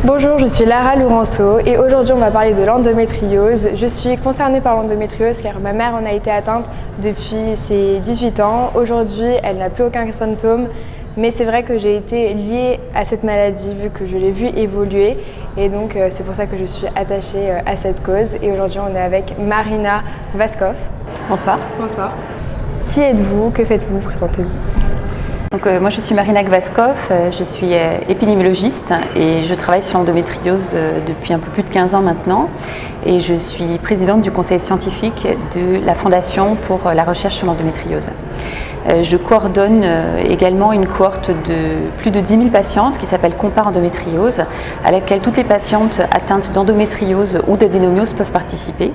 Bonjour, je suis Lara Lourenço et aujourd'hui on va parler de l'endométriose. Je suis concernée par l'endométriose car ma mère en a été atteinte depuis ses 18 ans. Aujourd'hui, elle n'a plus aucun symptôme, mais c'est vrai que j'ai été liée à cette maladie vu que je l'ai vue évoluer et donc c'est pour ça que je suis attachée à cette cause. Et aujourd'hui on est avec Marina Vaskov. Bonsoir. Bonsoir. Qui êtes-vous? Que faites-vous? Présentez-vous. Donc, moi je suis Marina Vaskov, je suis épidémiologiste et je travaille sur l'endométriose depuis un peu plus de 15 ans maintenant et je suis présidente du conseil scientifique de la Fondation pour la recherche sur l'endométriose. Je coordonne également une cohorte de plus de 10 000 patientes qui s'appelle Compare Endométriose, à laquelle toutes les patientes atteintes d'endométriose ou d'adénomiose peuvent participer.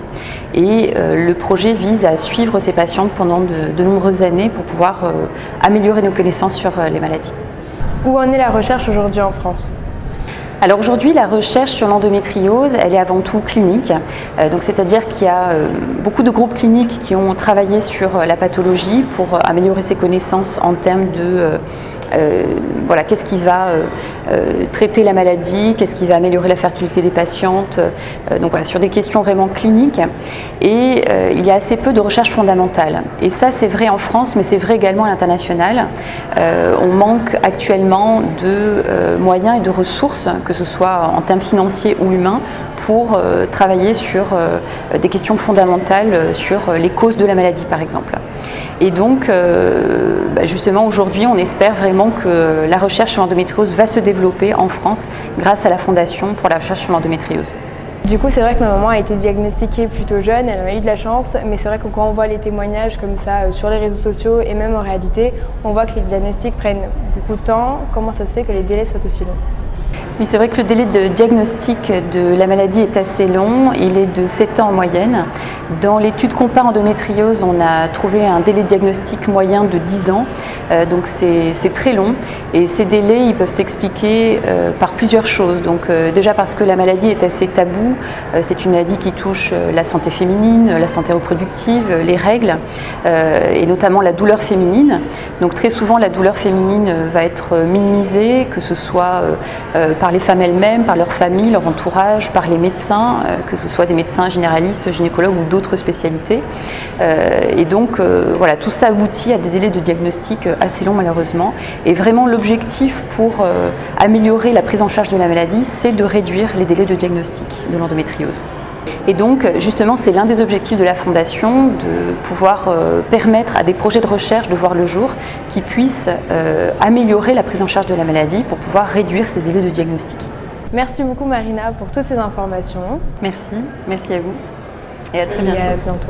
Et le projet vise à suivre ces patientes pendant de nombreuses années pour pouvoir améliorer nos connaissances sur les maladies. Où en est la recherche aujourd'hui en France ? Alors aujourd'hui, la recherche sur l'endométriose, elle est avant tout clinique. Donc c'est-à-dire qu'il y a beaucoup de groupes cliniques qui ont travaillé sur la pathologie pour améliorer ses connaissances en termes de voilà, qu'est-ce qui va traiter la maladie, qu'est-ce qui va améliorer la fertilité des patientes, donc voilà, sur des questions vraiment cliniques. Et il y a assez peu de recherche fondamentale. Et ça, c'est vrai en France, mais c'est vrai également à l'international. On manque actuellement de moyens et de ressources, que ce soit en termes financiers ou humains, pour travailler sur des questions fondamentales sur les causes de la maladie, par exemple. Et donc, justement, aujourd'hui, on espère vraiment que la recherche sur l'endométriose va se développer en France grâce à la Fondation pour la recherche sur l'endométriose. Du coup, c'est vrai que ma maman a été diagnostiquée plutôt jeune, elle en a eu de la chance, mais c'est vrai que quand on voit les témoignages comme ça sur les réseaux sociaux et même en réalité, on voit que les diagnostics prennent beaucoup de temps. Comment ça se fait que les délais soient aussi longs ? Oui, c'est vrai que le délai de diagnostic de la maladie est assez long, il est de 7 ans en moyenne. Dans l'étude Compare Endométriose, on a trouvé un délai de diagnostic moyen de 10 ans, donc c'est très long. Et ces délais, ils peuvent s'expliquer par plusieurs choses. Donc déjà parce que la maladie est assez taboue, c'est une maladie qui touche la santé féminine, la santé reproductive, les règles, et notamment la douleur féminine. Donc très souvent, la douleur féminine va être minimisée, que ce soit par les femmes elles-mêmes, par leur famille, leur entourage, par les médecins, que ce soit des médecins généralistes, gynécologues ou d'autres spécialités. Et donc voilà, tout ça aboutit à des délais de diagnostic assez longs malheureusement. Et vraiment l'objectif pour améliorer la prise en charge de la maladie, c'est de réduire les délais de diagnostic de l'endométriose. Et donc justement c'est l'un des objectifs de la Fondation de pouvoir permettre à des projets de recherche de voir le jour qui puissent améliorer la prise en charge de la maladie pour pouvoir réduire ces délais de diagnostic. Merci beaucoup Marina pour toutes ces informations. Merci à vous et à très bientôt. Et à bientôt.